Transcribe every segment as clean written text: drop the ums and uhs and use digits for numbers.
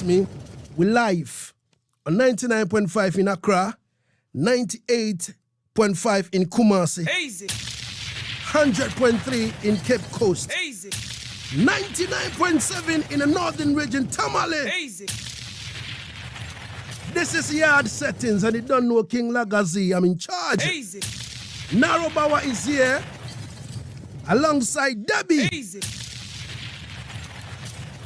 trust me, we live on 99.5 in Accra, 98.5 in Kumasi, Easy. 100.3 in Cape Coast, Easy. 99.7 in the northern region, Tamale. Easy. This is yard settings, and you don't know King Lagazee. I'm in charge. Easy. Narobawa is here alongside Debbie. Easy.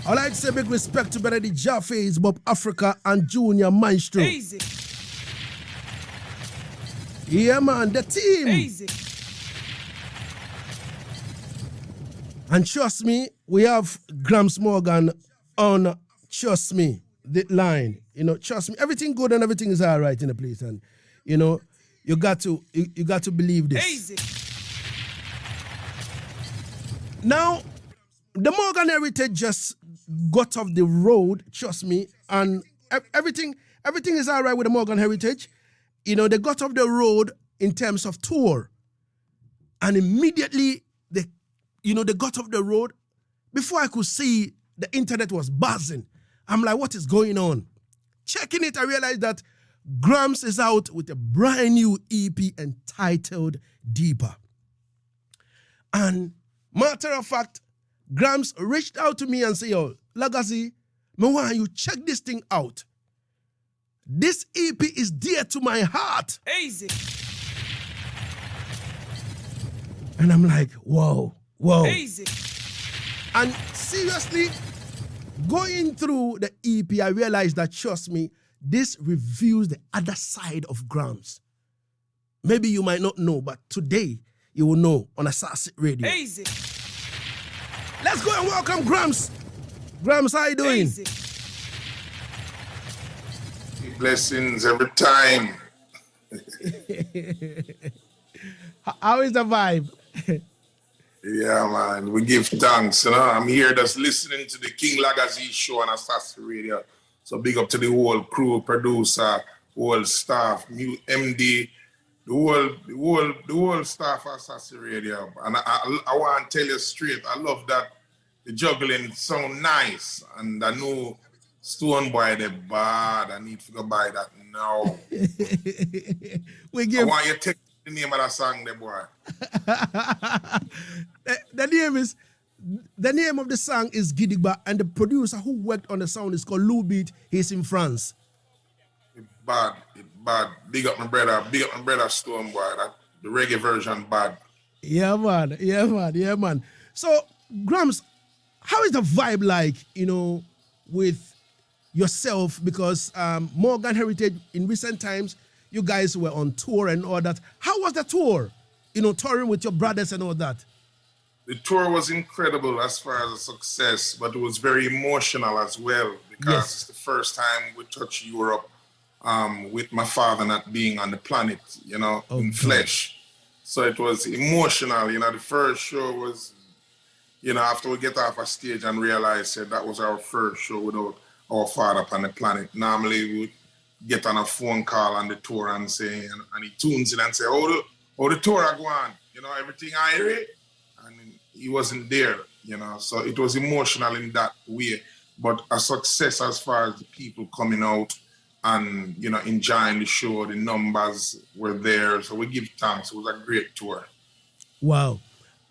I'd like to say big respect to Benedict Jaffe's, Bob Africa, and Junior Maestro. Easy. Yeah, man, the team. Easy. And trust me, we have Gramps Morgan on, trust me, the line. You know, trust me, everything good and everything is all right in the place. And, you know, you got to believe this. Easy. Now, the Morgan Heritage just got off the road, trust me, and everything is all right with the Morgan Heritage. You know, they got off the road in terms of tour. And immediately, they got off the road. Before I could see, the internet was buzzing. I'm like, what is going on? Checking it, I realized that Gramps is out with a brand new EP entitled Deeper. And matter of fact, Gramps reached out to me and said, yo, Lagazee, me want you check this thing out. This EP is dear to my heart. Easy. And I'm like, whoa. Easy. And seriously, going through the EP, I realized that, trust me, this reveals the other side of Gramps. Maybe you might not know, but today you will know on Asaase Radio. Easy. Let's go and welcome Gramps. Gramps, how you doing? Easy. Blessings every time. How is the vibe? Yeah, man. We give thanks. You know, I'm here just listening to the King Lagazee show on Asaase Radio. So big up to the whole crew, producer, whole staff, new MD, the whole staff of Asaase Radio. And I want to tell you straight, I love that the juggling sound nice. And I know Stone Boy, they bad. I need to go buy that now. I want you to take the name of that song, there, boy. The name of the song is Gidigba, and the producer who worked on the sound is called Lou Beat. He's in France. It's bad. Big up my brother Stone Boy. The reggae version bad. Yeah, man. So, Gramps, how is the vibe like, you know, with yourself? Because Morgan Heritage, in recent times, you guys were on tour and all that. How was the tour? You know, touring with your brothers and all that. The tour was incredible as far as a success, but it was very emotional as well because It's the first time we touched Europe with my father not being on the planet, you know, in flesh. So it was emotional. You know, the first show was, you know, after we get off a stage and realize that was our first show without our father upon the planet. Normally we would get on a phone call on the tour and say, and he tunes in and say, oh, the tour are going, you know, everything I hear it. And he wasn't there, you know, so it was emotional in that way, but a success as far as the people coming out and, you know, enjoying the show. The numbers were there, so we give thanks. It was a great tour. Wow.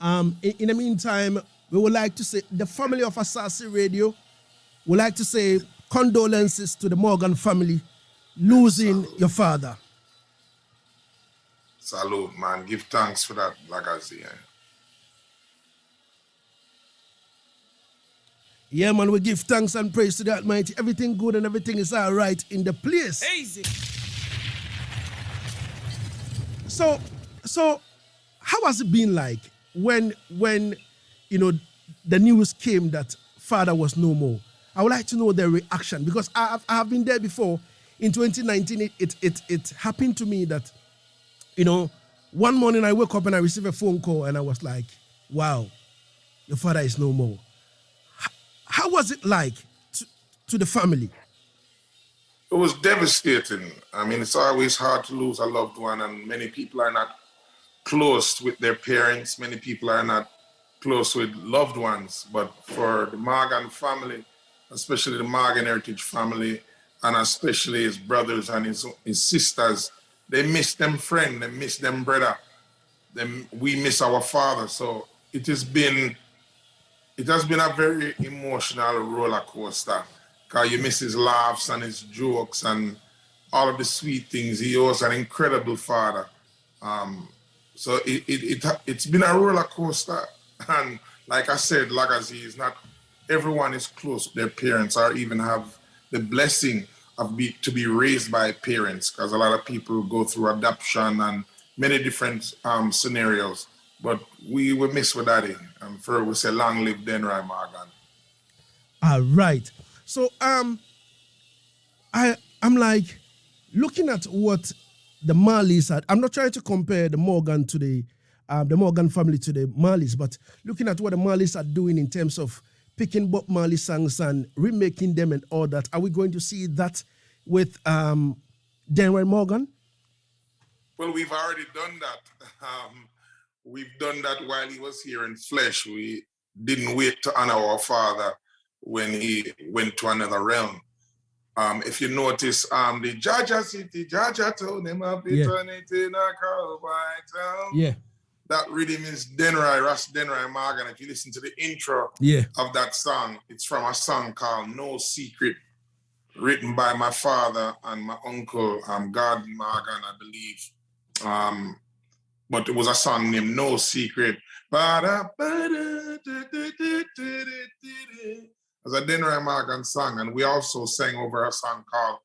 In the meantime, we would like to say, the family of Asaase Radio would like to say condolences to the Morgan family losing your father. Salute, man. Give thanks for that, Lagazee. Yeah, man, we give thanks and praise to the Almighty. Everything good and everything is all right in the place. Easy. So how has it been like when you know the news came that father was no more? I would like to know their reaction, because I have been there before. In 2019, it happened to me that, you know, one morning I woke up and I received a phone call and I was like, wow, your father is no more. How was it like to the family? It was devastating. I mean, it's always hard to lose a loved one, and many people are not close with their parents. Many people are not close with loved ones. But for the Morgan family, especially the Morgan Heritage family, and especially his brothers and his sisters. They miss them friend, they miss them brother. We miss our father. So it has been a very emotional roller coaster. Because you miss his laughs and his jokes and all of the sweet things. He was an incredible father. Um, so it's been a roller coaster. And like I said, Lagazee is not everyone is close to their parents or even have the blessing of to be raised by parents, because a lot of people go through adoption and many different scenarios. But we will miss with daddy. And for we say long live Denry Morgan. All right. So I'm like looking at what the Marleys had. I'm not trying to compare the Morgan to the Morgan family to the Marleys, but looking at what the Marleys are doing in terms of picking Bob Marley songs and remaking them and all that. Are we going to see that with Denry Morgan? Well, we've already done that. We've done that while he was here in flesh. We didn't wait to honor our father when he went to another realm. If you notice, the Jaja City, Jaja told him of eternity in a cowboy town. Yeah. That rhythm is Denry, Ras Denry Morgan. If you listen to the intro of that song, it's from a song called No Secret, written by my father and my uncle, Gordon Morgan, I believe. But it was a song named No Secret. It's a Denry Morgan song. And we also sang over a song called,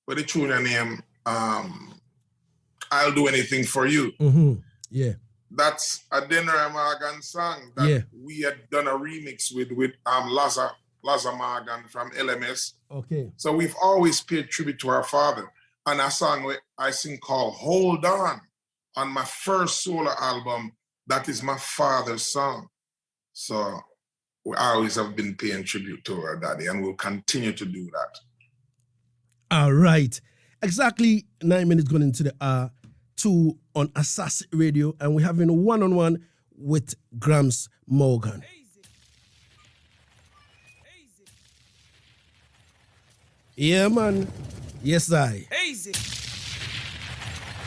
what the tune name, I'll Do Anything For You. Mm-hmm. Yeah. That's a Denry Morgan song that we had done a remix with Laza Morgan from LMS. Okay. So we've always paid tribute to our father. And a song I sing called Hold on my first solo album, that is my father's song. So we always have been paying tribute to our daddy, and we'll continue to do that. All right. Exactly 9 minutes going into the 2 on Asaase Radio, and we're having a one-on-one with Gramps Morgan. Yeah, man. Yes, I. Easy.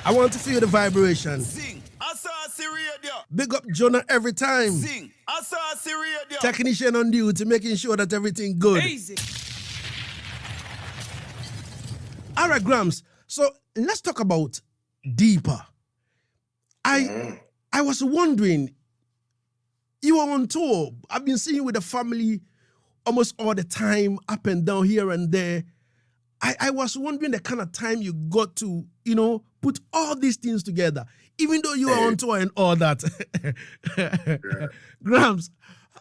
I want to feel the vibration. Sing Asaase Radio. Big up Jonah every time. Sing Asaase Radio. Technician on duty, making sure that everything good. Easy. All right, Gramps. So let's talk about Deeper. I was wondering, you were on tour. I've been seeing you with the family almost all the time, up and down here and there. I was wondering the kind of time you got to, put all these things together, even though you were on tour and all that. Gramps,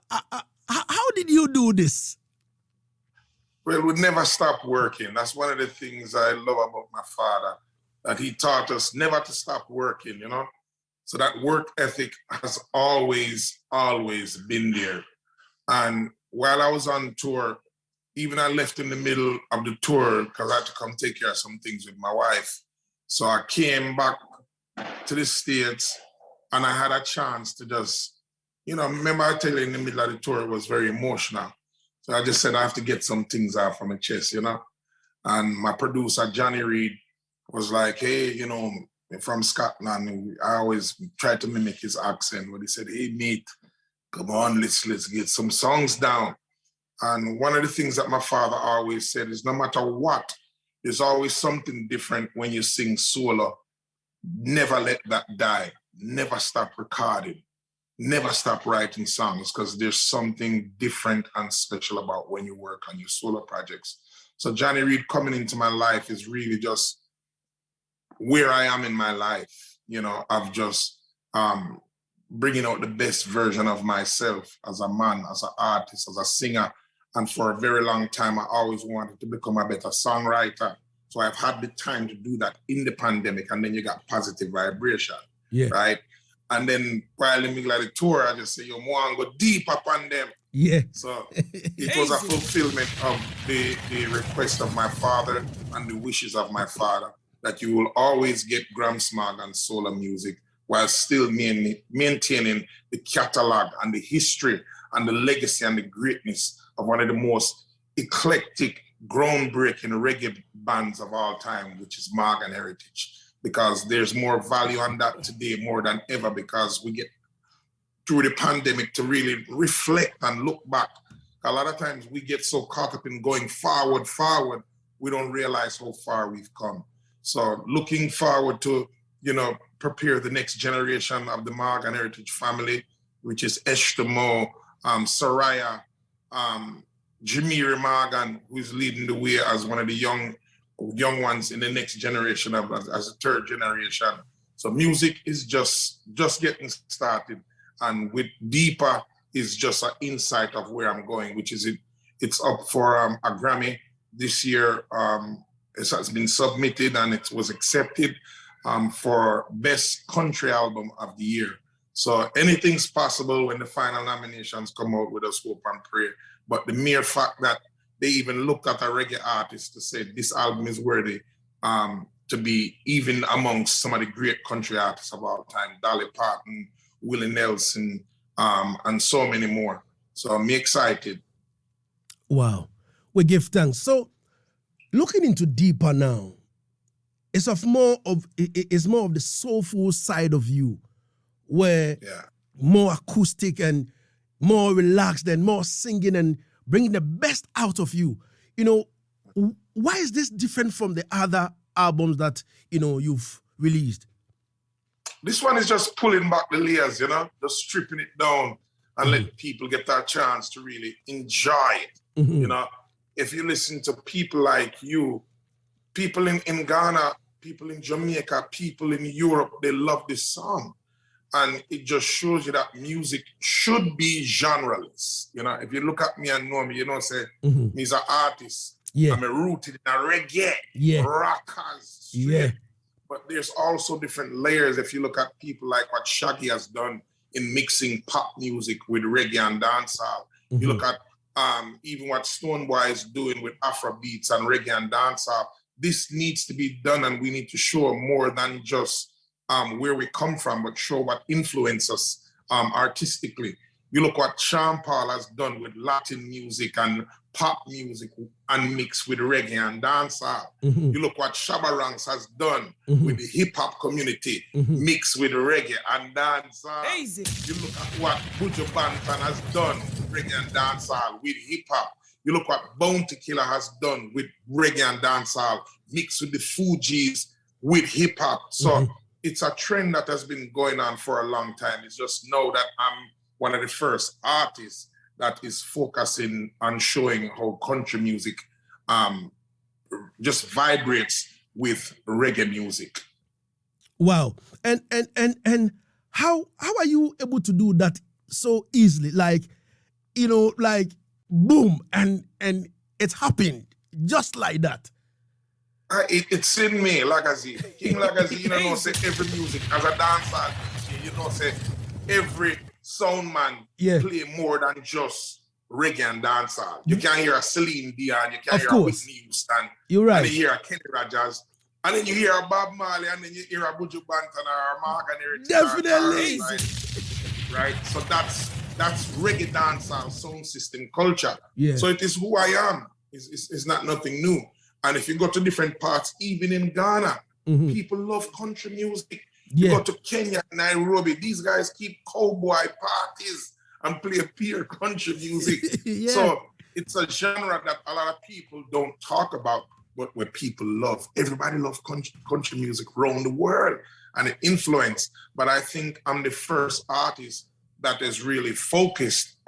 how did you do this? Well, we never stop working. That's one of the things I love about my father, that he taught us never to stop working, So that work ethic has always been there. And while I was on tour, even I left in the middle of the tour because I had to come take care of some things with my wife. So I came back to the States and I had a chance to just, remember I tell you in the middle of the tour, it was very emotional. So I just said, I have to get some things out from my chest, And my producer, Johnny Reed, was like, hey, from Scotland. I always tried to mimic his accent, but he said, hey, mate, come on, let's get some songs down. And one of the things that my father always said is no matter what, there's always something different when you sing solo. Never let that die. Never stop recording. Never stop writing songs, because there's something different and special about when you work on your solo projects. So Johnny Reed coming into my life is really just where I am in my life, of just bringing out the best version of myself as a man, as an artist, as a singer. And for a very long time, I always wanted to become a better songwriter. So I've had the time to do that in the pandemic, and then you got positive vibration, right? And then while in the middle of the tour, I just say, yo, more and go deep upon them. Yeah. So it was a fulfillment of the request of my father and the wishes of my father, that you will always get Gramps Morgan solo music while still maintaining the catalog and the history and the legacy and the greatness of one of the most eclectic, groundbreaking reggae bands of all time, which is Morgan Heritage, because there's more value on that today more than ever, because we get through the pandemic to really reflect and look back. A lot of times we get so caught up in going forward, we don't realize how far we've come. So looking forward to, prepare the next generation of the Morgan Heritage family, which is Eshtamo, Soraya, Jamiri Morgan, who is leading the way as one of the young ones in the next generation as a third generation. So music is just getting started, and with Deeper is just an insight of where I'm going, which is it's up for a Grammy this year. It has been submitted and it was accepted for Best Country Album of the Year. So anything's possible when the final nominations come out. With us hope and pray. But the mere fact that they even looked at a reggae artist to say this album is worthy to be even amongst some of the great country artists of all time, Dolly Parton, Willie Nelson, and so many more. So I'm excited. Wow. We give thanks. So looking into Deeper now, it's more of the soulful side of you, where more acoustic and more relaxed and more singing and bringing the best out of you. Why is this different from the other albums that, you've released? This one is just pulling back the layers, just stripping it down and let people get that chance to really enjoy it. If you listen to people like you, people in Ghana, people in Jamaica, people in Europe, they love this song. And it just shows you that music should be genreless. If you look at me and know me, say, me's an artist. Yeah. I'm rooted in a reggae, rockers, straight. But there's also different layers. If you look at people like what Shaggy has done in mixing pop music with reggae and dancehall. You look at even what Stonebwoy is doing with Afro beats and reggae and dancehall. This needs to be done, and we need to show more than just where we come from, but show what influences us artistically. You look what Sean Paul has done with Latin music and pop music and mixed with reggae and dancehall. You look what Shabba Ranks has done with the hip hop community mixed with reggae and dancehall. You look at what Buju Banton has done with reggae and dancehall with hip hop. You look what Bounty Killer has done with reggae and dancehall mixed with the Fugees with hip hop. So it's a trend that has been going on for a long time. It's just now that I'm one of the first artists that is focusing on showing how country music just vibrates with reggae music. Wow. And how are you able to do that so easily? Like boom, and it happened just like that. It's in me, Lagazee. King Lagazee, say every music as a dancer, say every sound man play more than just reggae and dancehall. You can hear a Celine Dion, you can hear a Whitney Houston, you're right. And you hear a Kenny Rogers, and then you hear a Bob Marley, and then you hear a Buju Banton or a Morgan Heritage. Definitely. Right? So that's reggae dancehall sound system culture. Yeah. So it is who I am. It's not nothing new. And if you go to different parts, even in Ghana, people love country music. You go to Kenya, Nairobi, these guys keep cowboy parties and play pure country music. So it's a genre that a lot of people don't talk about, but what people love. Everybody loves country music around the world and it influence. But I think I'm the first artist that is really focused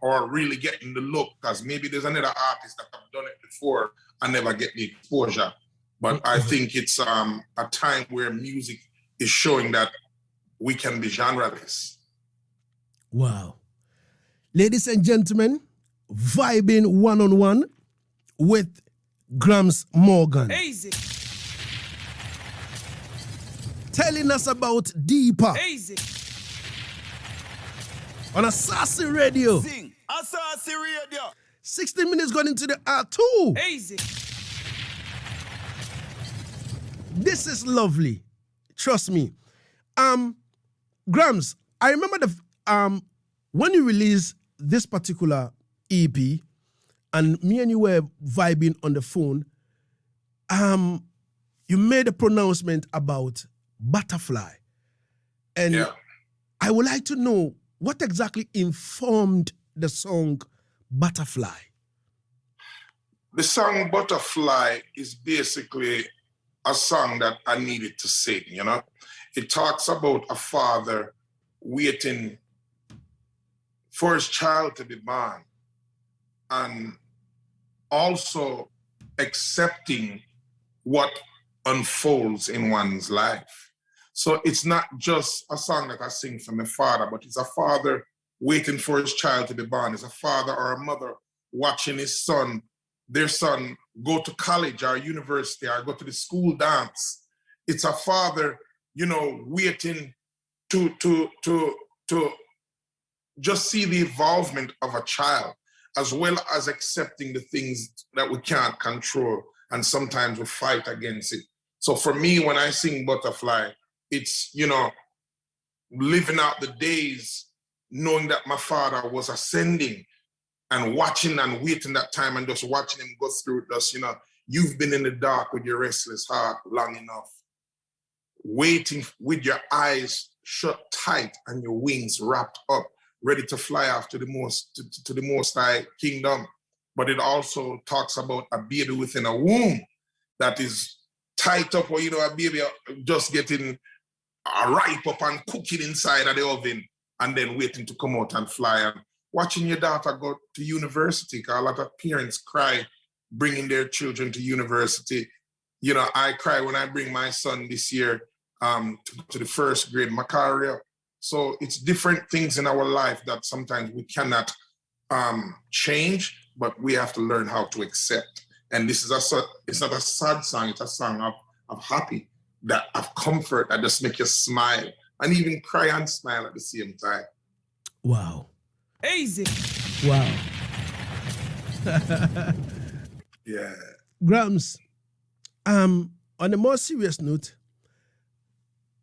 or really getting the look, because maybe there's another artist that have done it before and never get the exposure. But I think it's a time where music is showing that we can be genreless. Wow. Ladies and gentlemen, vibing one-on-one with Gramps Morgan. Easy. Telling us about Deeper. Easy. On Asaase Radio. Sing. Asaase Radio. 16 minutes going into the R2. Easy. This is lovely. Trust me. Gramps, I remember when you released this particular EP, and me and you were vibing on the phone. You made a pronouncement about butterfly, and I would like to know what exactly informed the song Butterfly. The song Butterfly is basically a song that I needed to sing, you know. It talks about a father waiting for his child to be born and also accepting what unfolds in one's life. So it's not just a song that I sing for my father, but it's a father waiting for his child to be born. It's a father or a mother watching their son go to college or university or go to the school dance. It's a father, you know, waiting to just see the involvement of a child, as well as accepting the things that we can't control, and sometimes we fight against it. So for me, when I sing Butterfly, it's, you know, living out the days knowing that my father was ascending and watching and waiting that time and just watching him go through this, you know, you've been in the dark with your restless heart long enough, waiting with your eyes shut tight and your wings wrapped up, ready to fly off to the most high kingdom. But it also talks about a baby within a womb that is tight up, or, you know, a baby just getting ripe up and cooking inside of the oven and then waiting to come out and fly. And watching your daughter go to university, because a lot of parents cry bringing their children to university. You know, I cry when I bring my son this year to the first grade, Macaria. So it's different things in our life that sometimes we cannot change, but we have to learn how to accept. And this is it's not a sad song, it's a song of happy, that of comfort, that just make you smile and even cry and smile at the same time. Wow. Easy. Wow. Yeah. Gramps, on a more serious note,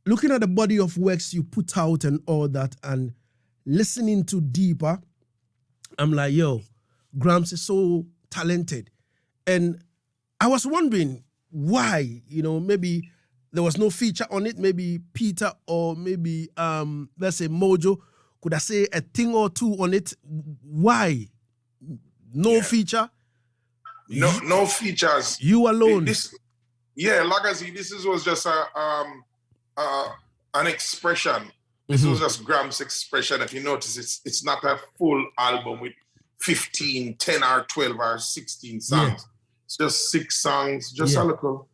looking at the body of works you put out and all that and listening to deeper, I'm like, yo, Gramps is so talented. And I was wondering why, you know, maybe there was no feature on it, maybe Peter or maybe, let's say Mojo, could I say a thing or two on it? Why? No feature? No features. You alone? Lagazee, was just an expression. This was just Gramps' expression. If you notice, it's not a full album with 15, 10 or 12 or 16 songs. Yeah. It's just 6 songs, just a little.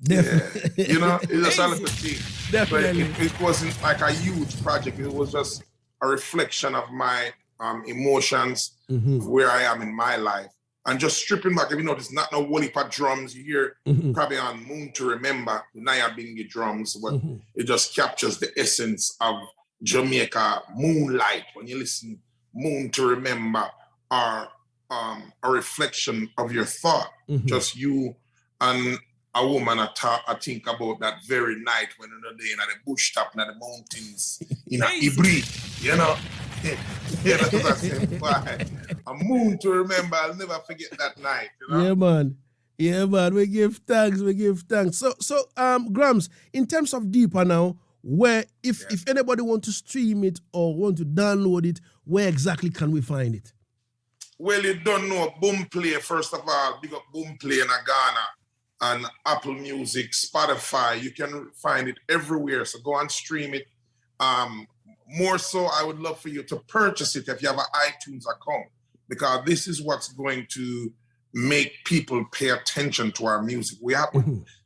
Definitely. Yeah. You know, it's just a little thing. Definitely. But it wasn't like a huge project. It was just a reflection of my emotions, of where I am in my life. And just stripping back, if you notice, not no whole heap of drums. You hear probably on Moon to Remember, Naya Bingi drums, but it just captures the essence of Jamaica moonlight. When you listen, Moon to Remember are a reflection of your thought. Just you and a woman I think about that very night when another day in the bush top in the mountains in Ibri, you know. Yeah, that's why. A Moon to Remember, I'll never forget that night. You know? Yeah, man. We give thanks. So, Gramps, in terms of deeper now, where if anybody want to stream it or want to download it, where exactly can we find it? Well, you don't know Boomplay, first of all. Big up Boomplay in Ghana and Apple Music, Spotify. You can find it everywhere. So go and stream it. More so, I would love for you to purchase it if you have an iTunes account, because this is what's going to make people pay attention to our music. We have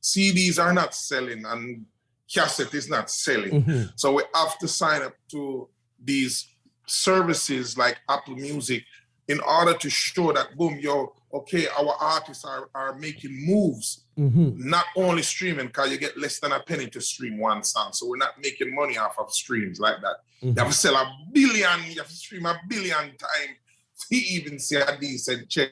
CDs are not selling and cassette is not selling. So we have to sign up to these services like Apple Music in order to show that, boom, our artists are making moves, not only streaming, because you get less than a penny to stream one song. So we're not making money off of streams like that. You have to sell 1 billion, you have to stream 1 billion times to even see a decent check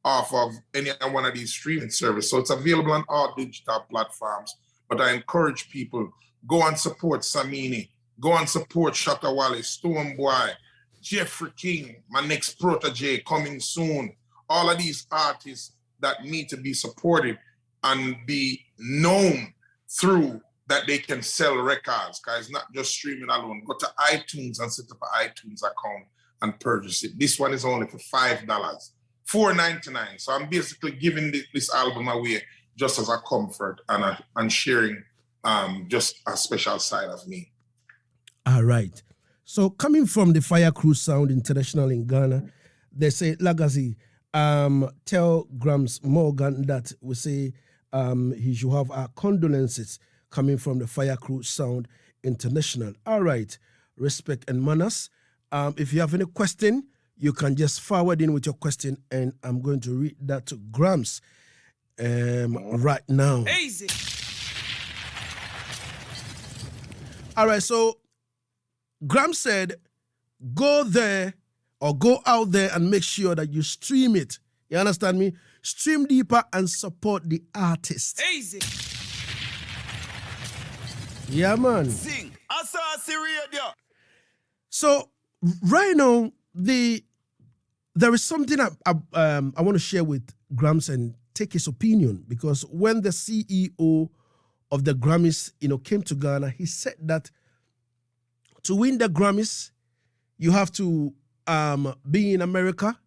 off of any one of these streaming services. So it's available on all digital platforms. But I encourage people, go and support Samini, go and support Shatta Wale, Stoneboy, Jeffrey King, my next protege coming soon. All of these artists that need to be supported and be known through that they can sell records, because it's not just streaming alone. Go to iTunes and set up an iTunes account and purchase it. This one is only for $5, $4.99. So I'm basically giving this album away just as a comfort and sharing just a special side of me. All right. So coming from the Fire Crew Sound International in Ghana, they say, Lagazee, tell Gramps Morgan that we say he should have our condolences coming from the Fire Crew Sound International. All right. Respect and manners. If you have any question, you can just forward in with your question, and I'm going to read that to Gramps right now. Easy. All right, so Gramps said, go there or go out there and make sure that you stream it. You understand me? Stream deeper and support the artist. Easy. Yeah, man. Sing. Asaase Radio. So right now, there is something I want to share with Gramps and take his opinion, because when the CEO of the Grammys, came to Ghana, he said that to win the Grammys, you have to be in America.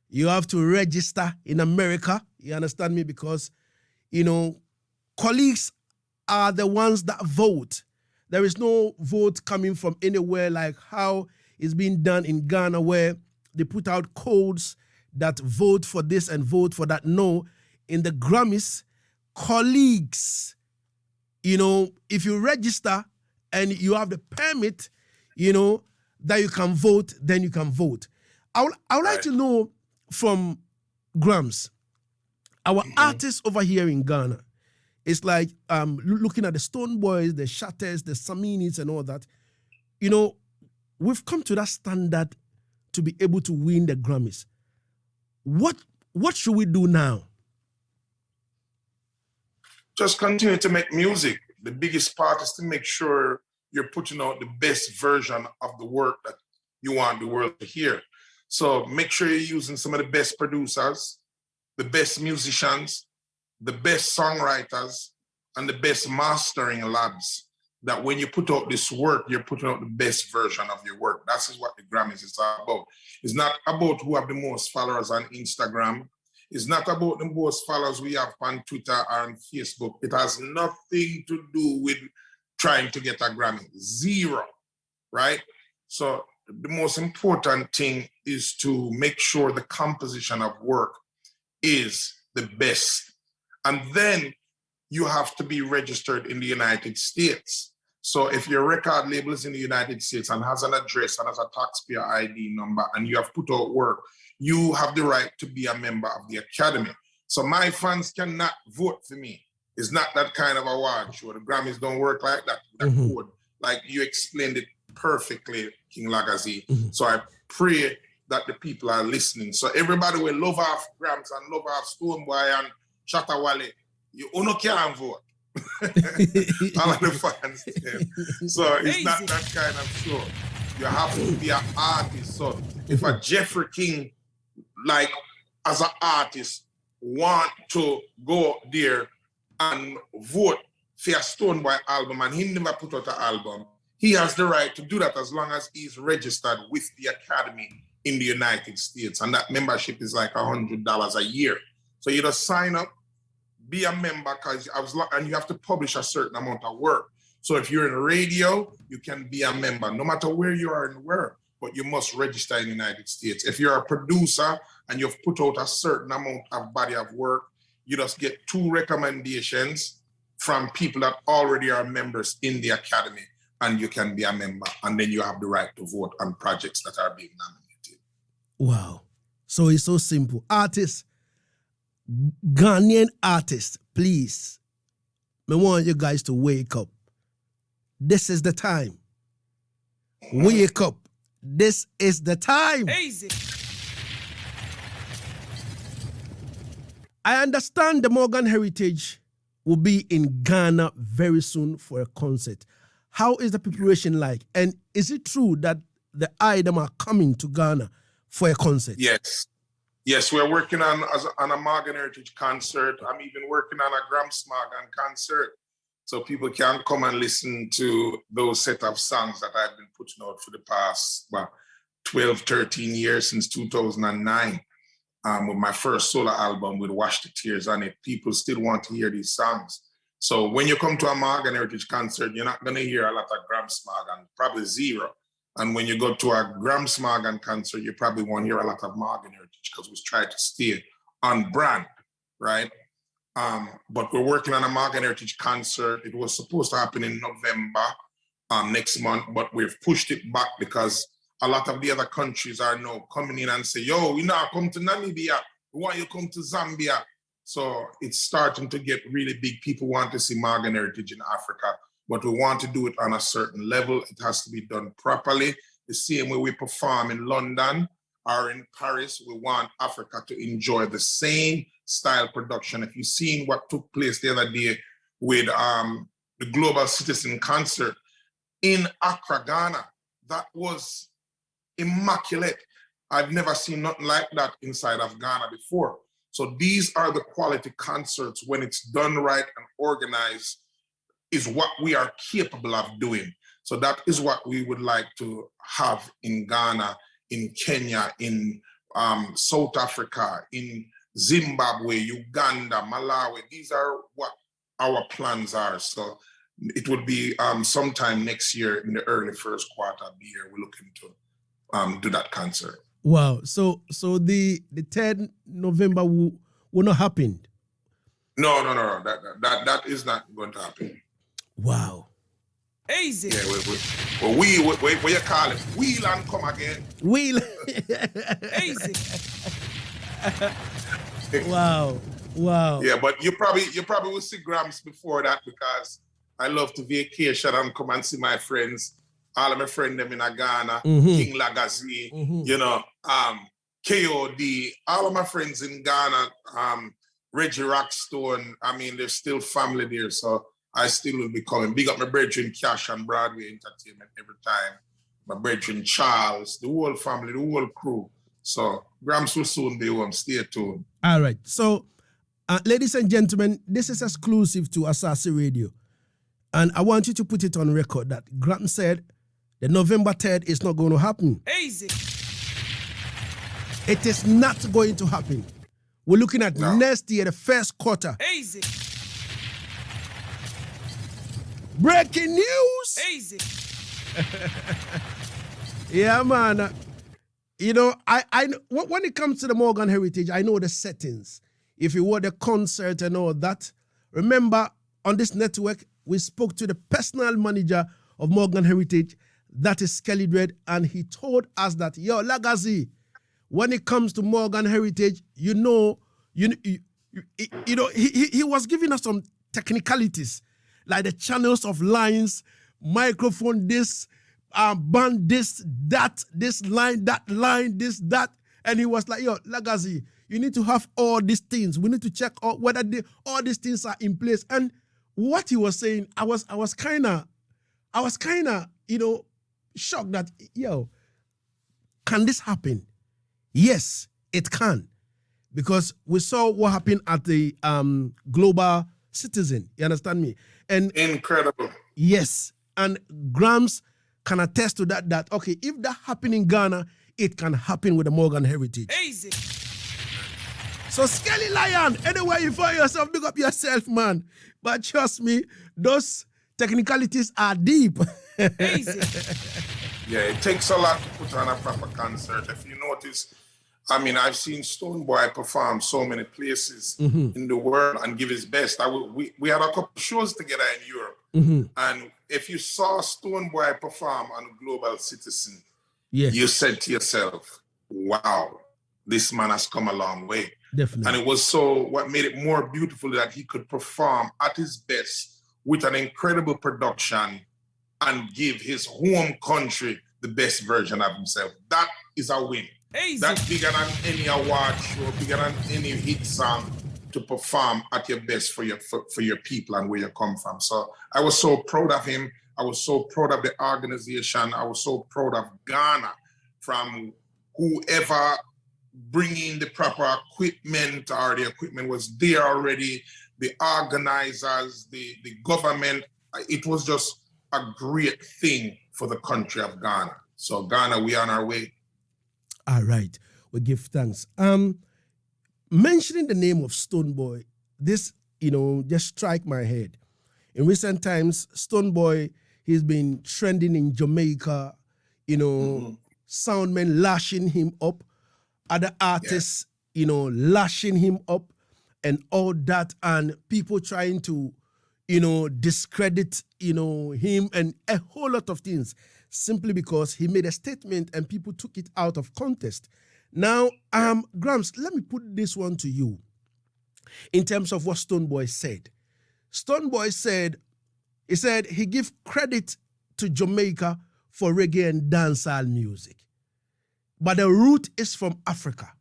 You have to register in America. You understand me? Because, colleagues are the ones that vote. There is no vote coming from anywhere like how it's being done in Ghana, where they put out codes that vote for this and vote for that. No, in the Grammys, colleagues, if you register and you have the permit, that you can vote, then you can vote. I would like to know from Gramps, our artists over here in Ghana, it's like looking at the Stone Boys, the Shatters, the Saminis and all that. We've come to that standard to be able to win the Grammys. What should we do now? Just continue to make music. The biggest part is to make sure you're putting out the best version of the work that you want the world to hear. So make sure you're using some of the best producers, the best musicians, the best songwriters, and the best mastering labs, that when you put out this work, you're putting out the best version of your work. That's what the Grammys is about. It's not about who have the most followers on Instagram. It's not about the most followers we have on Twitter or on Facebook. It has nothing to do with trying to get a Grammy. Zero, right? So the most important thing is to make sure the composition of work is the best. And then you have to be registered in the United States. So if your record label is in the United States and has an address and has a taxpayer ID number and you have put out work, you have the right to be a member of the Academy. So my fans cannot vote for me. It's not that kind of award show. The Grammys don't work like that. Code, like you explained it perfectly, King Lagazee. So I pray that the people are listening. So everybody will love off Gramps and love off Stoneboy and Shatawale. You only can't vote. All of the fans. Yeah. So it's not that kind of show. You have to be an artist. So if a Jeffrey King, like as an artist, want to go there and vote for a Stoneboy album and he never put out an album, he has the right to do that as long as he's registered with the Academy in the United States. And that membership is like $100 a year. So you just sign up, be a member, and you have to publish a certain amount of work. So if you're in radio, you can be a member, no matter where you are in the world, but you must register in the United States. If you're a producer and you've put out a certain amount of body of work, you just get 2 recommendations from people that already are members in the Academy, and you can be a member, and then you have the right to vote on projects that are being nominated. Wow. So it's so simple. Artists, Ghanaian artists, please, I want you guys to wake up. This is the time. Wake up. This is the time. Easy. I understand the Morgan Heritage will be in Ghana very soon for a concert. How is the preparation like? And is it true that the item are coming to Ghana for a concert? Yes. Yes, we're working on a Morgan Heritage concert. I'm even working on a Gramps Morgan concert. So people can come and listen to those set of songs that I've been putting out for the past 12, 13 years since 2009. With my first solo album with Wash the Tears on it. People still want to hear these songs. So when you come to a Morgan Heritage concert, you're not going to hear a lot of Gramps Morgan, probably zero. And when you go to a Gramps Morgan concert, you probably won't hear a lot of Morgan Heritage because we try to stay on brand, right? But we're working on a Morgan Heritage concert. It was supposed to happen in November next month, but we've pushed it back because a lot of the other countries are now coming in and say, yo, we now come to Namibia. We want you to come to Zambia. So it's starting to get really big. People want to see Morgan Heritage in Africa, but we want to do it on a certain level. It has to be done properly. The same way we perform in London or in Paris, we want Africa to enjoy the same style production. If you've seen what took place the other day with the Global Citizen Concert in Accra, Ghana, that was immaculate. I've never seen nothing like that inside of Ghana before. So these are the quality concerts when it's done right and organized is what we are capable of doing. So that is what we would like to have in Ghana, in Kenya, in South Africa, in Zimbabwe, Uganda, Malawi. These are what our plans are. So it would be sometime next year in the early first quarter of the year, we're looking to do that concert. Wow. So the 3rd November will not happen? No. That is not going to happen. Wow. Easy. Yeah, we what you call it? Wheel and come again. Wheel. Easy. Wow. Yeah, but you probably will see Gramps before that because I love to vacation and come and see my friends. All of my friends them in Ghana, King Lagazee, you know, KOD, all of my friends in Ghana, Reggie Rockstone. I mean, there's still family there, so I still will be coming. Big up my brethren Cash and Broadway Entertainment every time. My brethren Charles, the whole family, the whole crew. So Gramps will soon be home. Stay tuned. All right. So, ladies and gentlemen, this is exclusive to Asaase Radio. And I want you to put it on record that Gramps said the November 3rd is not going to happen. Easy. It is not going to happen. We're looking at next year, the first quarter. Easy. Breaking news. Easy. Yeah, man. You know, I when it comes to the Morgan Heritage, I know the settings. If you were the concert and all that, remember on this network, we spoke to the personal manager of Morgan Heritage, that is Skelly Dread, and he told us that, yo, Lagazee, when it comes to Morgan Heritage, he was giving us some technicalities, like the channels of lines, microphone, this, band, this, that, this line, this, that. And he was like, yo, Lagazee, you need to have all these things. We need to check out whether all these things are in place. And what he was saying, I was kind of, shocked that, yo, can this happen? Yes, it can. Because we saw what happened at the Global Citizen. You understand me? And incredible. Yes. And Gramps can attest to that, okay, if that happened in Ghana, it can happen with the Morgan Heritage. Easy. So Skelly Lion, anywhere you find yourself, big up yourself, man. But trust me, those technicalities are deep. Easy. Yeah, it takes a lot to put on a proper concert. If you notice, I mean, I've seen Stonebwoy perform so many places in the world and give his best. We had a couple shows together in Europe. And if you saw Stonebwoy perform on Global Citizen, you said to yourself, wow, this man has come a long way. Definitely. And it was what made it more beautiful that he could perform at his best with an incredible production and give his home country the best version of himself. That is a win. Easy. That's bigger than any award show, bigger than any hit song, to perform at your best for your people and where you come from. So I was so proud of him. I was so proud of the organization. I was so proud of Ghana, from whoever bringing the proper equipment, or the equipment was there already, the organizers, the government. It was just a great thing for the country of Ghana. So Ghana, we on our way. All right. We give thanks. Mentioning the name of Stonebwoy, this, just strike my head. In recent times, Stonebwoy, he's been trending in Jamaica, soundmen lashing him up, other artists, lashing him up and all that, and people trying to, discredit, him and a whole lot of things, simply because he made a statement and people took it out of context. Now, Gramps, let me put this one to you in terms of what Stonebwoy said. Stonebwoy said he give credit to Jamaica for reggae and dancehall music, but the root is from Africa.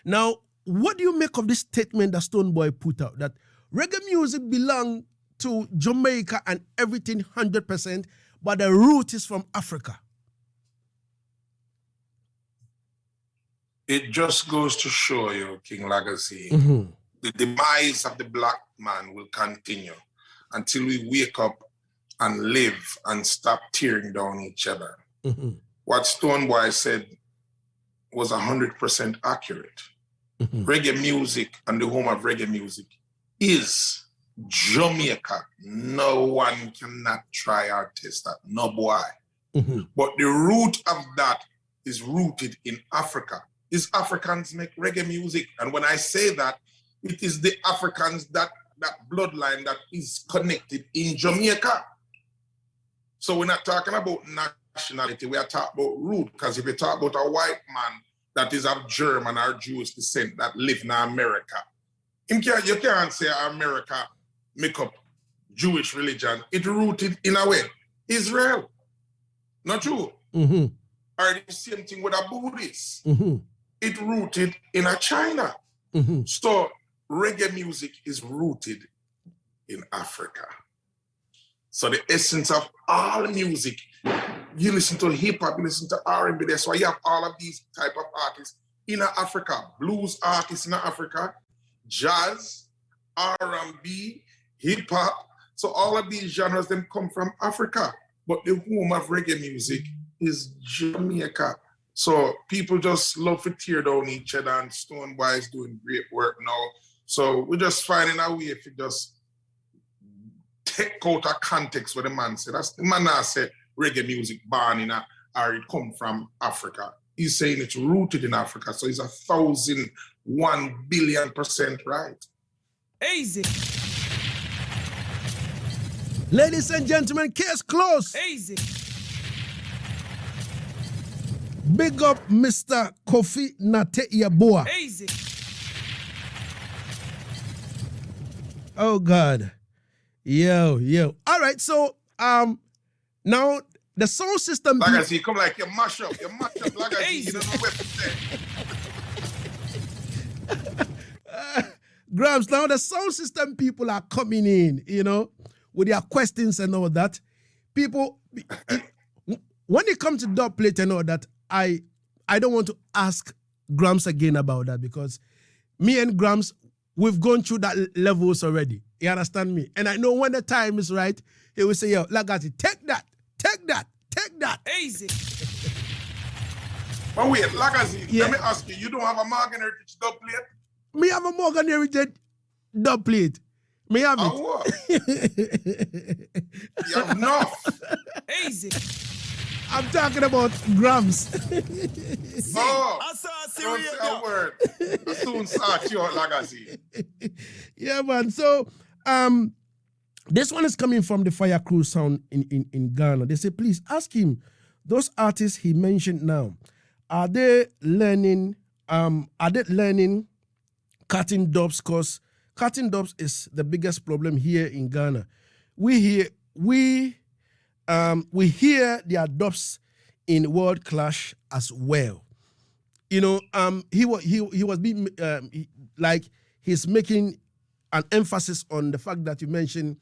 Now, what do you make of this statement that Stonebwoy put out, that reggae music belong to Jamaica and everything 100%, but the root is from Africa? It just goes to show you, King Lagazee, the demise of the black man will continue until we wake up and live and stop tearing down each other. What Stonebwoy said was 100% accurate. Reggae music and the home of reggae music is Jamaica. No one cannot try or test that, no boy. But the root of that is rooted in Africa. Is Africans make reggae music. And when I say that, it is the Africans, that bloodline that is connected in Jamaica. So we're not talking about nationality, we are talking about root. Because if you talk about a white man that is of German or Jewish descent that live in America, you can't say America make up Jewish religion. It rooted in a way Israel. Not true. Or the same thing with a Buddhist. It rooted in a China. So reggae music is rooted in Africa. So the essence of all music, you listen to hip hop, you listen to R&B, that's why you have all of these type of artists in Africa. Blues artists in Africa, jazz, R&B, hip hop. So all of these genres, them come from Africa. But the home of reggae music is Jamaica. So people just love to tear down each other, and Stonebwoy is doing great work now. So we're just finding a way to just take out a context what the man said. That's the man that said reggae music born in or it come from Africa. He's saying it's rooted in Africa. So he's 1,000,000,000,000% right. Easy. Ladies and gentlemen, case closed. Easy. Big up Mr. Kofi Nate Yaboa. Easy. Oh God. Yo. All right, so now the sound system. Lagazee, come like you mash up Lagazee, you don't know what to say. Gramps, now the sound system people are coming in, with their questions and all that. People, when it comes to dub plate and all that, I don't want to ask Gramps again about that, because me and Gramps, we've gone through that levels already. You understand me? And I know when the time is right, he will say, yo, Lagazee, take that. Easy. But wait, Lagazee, let me ask you, you don't have a Morgan Heritage dub plate? Me have a Morgan Heritage dub plate. Me have it. What? You have enough. Easy. I'm talking about Gramps. Oh, Asaase don't say a word. I soon start you out, Lagazee. Yeah, man. So, this one is coming from the Fire Crew Sound in Ghana. They say, please ask him, those artists he mentioned now, are they learning cutting dubs? Because cutting dubs is the biggest problem here in Ghana. We hear their dubs in World Clash as well. He was being like he's making an emphasis on the fact that you mentioned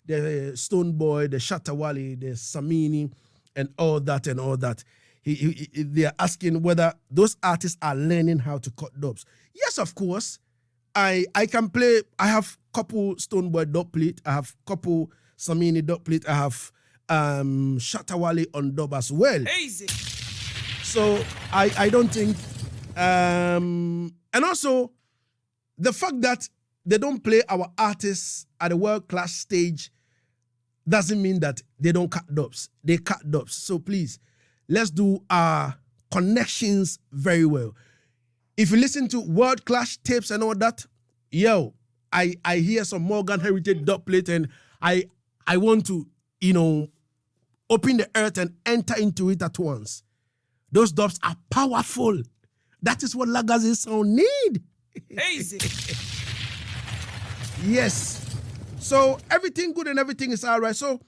the Stone Boy, the Shatawali, the Samini, and all that and all that. They are asking whether those artists are learning how to cut dubs. Yes, of course. I can play. I have couple Stone Boy dub plate. I have couple Samini dub plate. I have Shatawali on dub as well. Easy. So I don't think, and also the fact that they don't play our artists at the world-class stage doesn't mean that they don't cut dubs. They cut dubs. So please, let's do our connections very well. If you listen to world-class tapes and all that, yo, I hear some Morgan Heritage dub plate and I want to, open the earth and enter into it at once. Those dubs are powerful. That is what Lagazee sound need. Easy. Yes. So everything good and everything is all right. So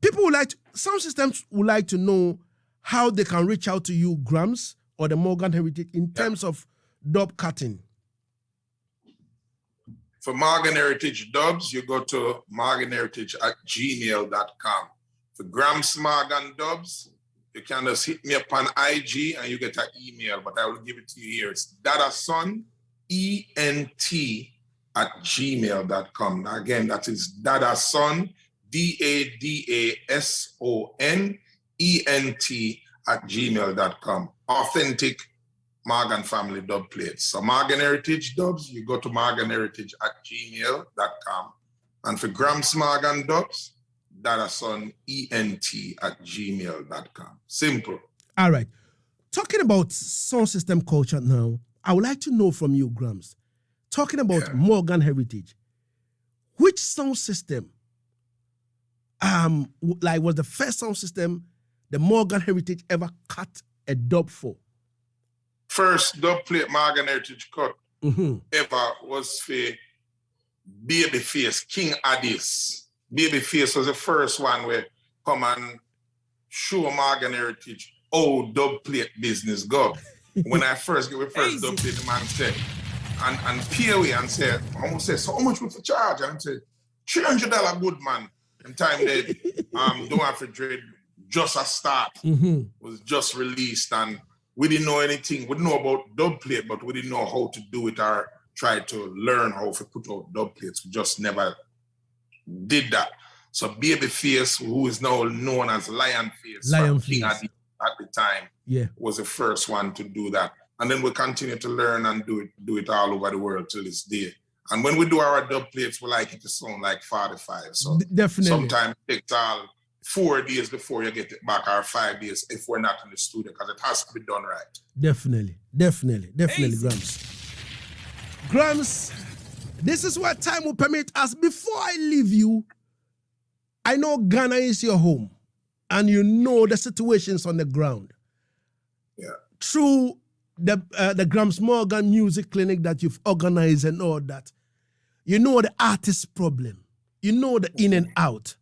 people sound systems would like to know how they can reach out to you, Gramps, or the Morgan Heritage in terms of dub cutting. For Morgan Heritage dubs, you go to morganheritage@gmail.com. For Gramps Morgan dubs, you can just hit me up on IG and you get an email, but I will give it to you here. It's dadason, ENT@gmail.com. Now again, that is dadason, DADASON, ENT@gmail.com. Authentic Morgan family dub plates. So Morgan Heritage dubs, you go to morganheritage@gmail.com. And for Gramps Morgan dubs, dadason, ENT@gmail.com. Simple. All right. Talking about sound system culture now, I would like to know from you, Gramps. Talking about Morgan Heritage, which sound system was the first sound system the Morgan Heritage ever cut a dub for? First dub plate Morgan Heritage cut ever was for Babyface, King Addis. Babyface was the first one where come and show Morgan Heritage how dub plate business go. When I first get my first dub plate, the man said, and pay away and said, I almost said, so how much would you charge? And I said, $300 good man. And time that Don't Have to Dread, just a start, was just released, and we didn't know anything. We didn't know about dub plate, but we didn't know how to do it or try to learn how to put out dub plates. We just never did that. So Babyface, who is now known as Lionface at the time, was the first one to do that. And then we continue to learn and do it all over the world till this day. And when we do our dub plates, we like it to sound like 45. So definitely. sometimes it takes all 4 days before you get it back, or 5 days if we're not in the studio, because it has to be done right. Definitely, Gramps. Gramps, this is what time will permit us. Before I leave you, I know Ghana is your home, and you know the situations on the ground. Yeah. Through the Gramps Morgan Music Clinic that you've organized and all that, you know the artist problem. You know the in and out.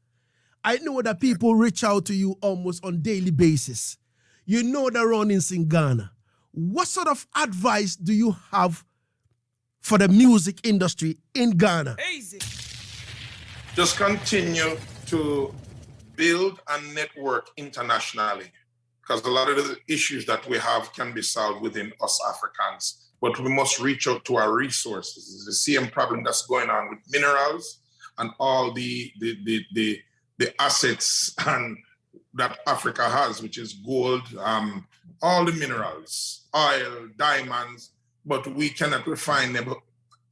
I know that people reach out to you almost on daily basis. You know the run-ins in Ghana. What sort of advice do you have for the music industry in Ghana? Easy. Just continue to build and network internationally, because a lot of the issues that we have can be solved within us Africans, but we must reach out to our resources. It's the same problem that's going on with minerals and all the assets and that Africa has, which is gold, all the minerals, oil, diamonds, but we cannot refine them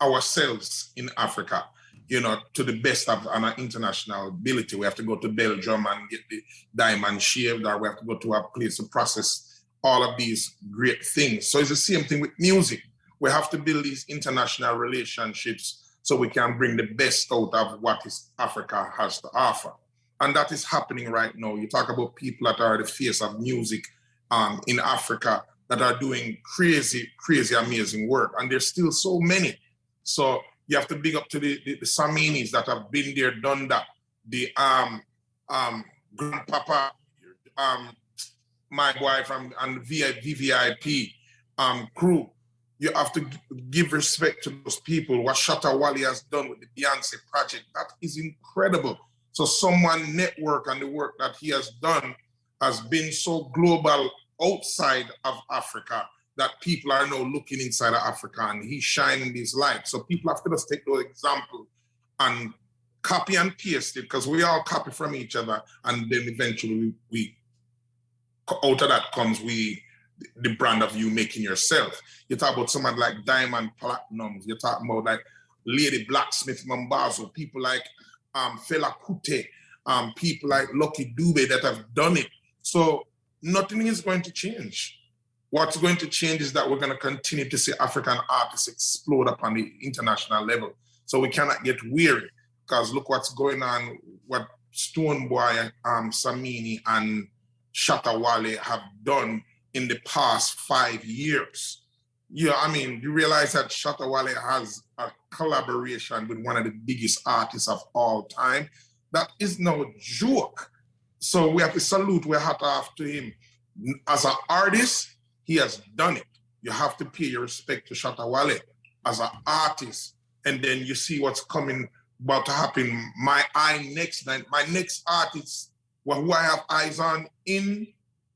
ourselves in Africa, to the best of our international ability. We have to go to Belgium and get the diamond shaved, or we have to go to a place to process all of these great things. So it's the same thing with music. We have to build these international relationships so we can bring the best out of what Africa has to offer. And that is happening right now. You talk about people that are the face of music in Africa that are doing crazy, amazing work. And there's still so many. So you have to big up to the Saminis that have been there, done that. The Grandpapa, my wife, and VVIP crew. You have to give respect to those people. What Shatta Wali has done with the Beyonce project, that is incredible. So someone network and the work that he has done has been so global outside of Africa that people are now looking inside of Africa and he's shining this light. So people have to just take those examples and copy and paste it, because we all copy from each other, and then eventually we out of that comes the brand of you making yourself. You talk about someone like Diamond Platinums, you're talking about like Lady Blacksmith Mambazo, people like Fela Kuti, people like Lucky Dube that have done it. So nothing is going to change. What's going to change is that we're going to continue to see African artists explode upon the international level. So we cannot get weary, because look what's going on, what Stonebwoy, Samini, and Shatta Wale have done in the past 5 years. Yeah, I mean, you realize that Shatta Wale has a collaboration with one of the biggest artists of all time. That is no joke. So we have to salute, we're hat off to him. As an artist, he has done it. You have to pay your respect to Shatta Wale as an artist. And then you see what's coming, about to happen. My next artist, who I have eyes on in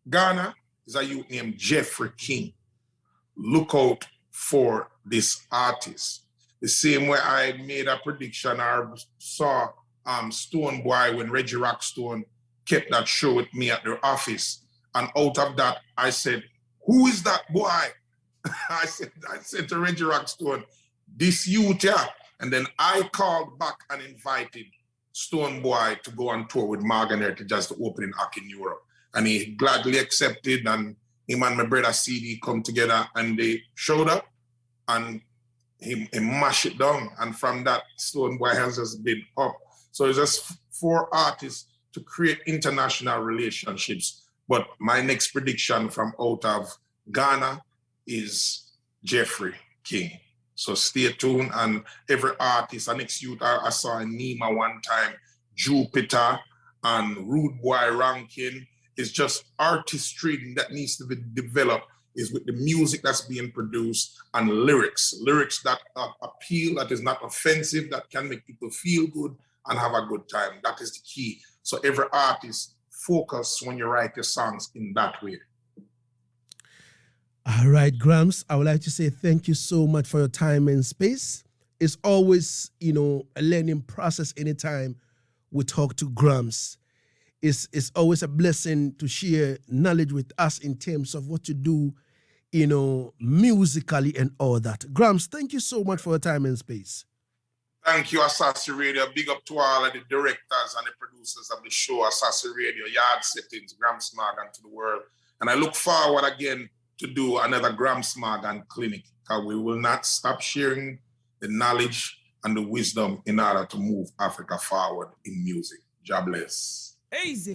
Ghana, is a youth named Jeffrey King. Look out for this artist. The same way I made a prediction or saw Stonebwoy when Reggie Rockstone kept that show with me at their office. And out of that, I said, who is that boy? I said to Reggie Rockstone, this youth, yeah. And then I called back and invited Stonebwoy to go on tour with Morgan Heritage as the opening act in Europe. And he gladly accepted, and him and my brother CD come together and they showed up and he mashed it down. And from that, Stonebwoy has just been up. So it's just for artists to create international relationships. But my next prediction from out of Ghana is Jeffrey King. So stay tuned, and every artist, the next youth I saw in Nima one time, Jupiter and Rude Boy Rankin, is just artistry that needs to be developed, is with the music that's being produced and lyrics that appeal, that is not offensive, that can make people feel good and have a good time. That is the key. So every artist, focus when you write your songs in that way. All right, Gramps, I would like to say thank you so much for your time and space. It's always, a learning process anytime we talk to Gramps. It's always a blessing to share knowledge with us in terms of what to do, musically and all that. Gramps, thank you so much for your time and space. Thank you, Asaase Radio. Big up to all of the directors and the producers of the show, Asaase Radio, Yard Settings, Gramps Morgan to the world. And I look forward again to do another Gramps Morgan clinic, because we will not stop sharing the knowledge and the wisdom in order to move Africa forward in music. God bless. Easy.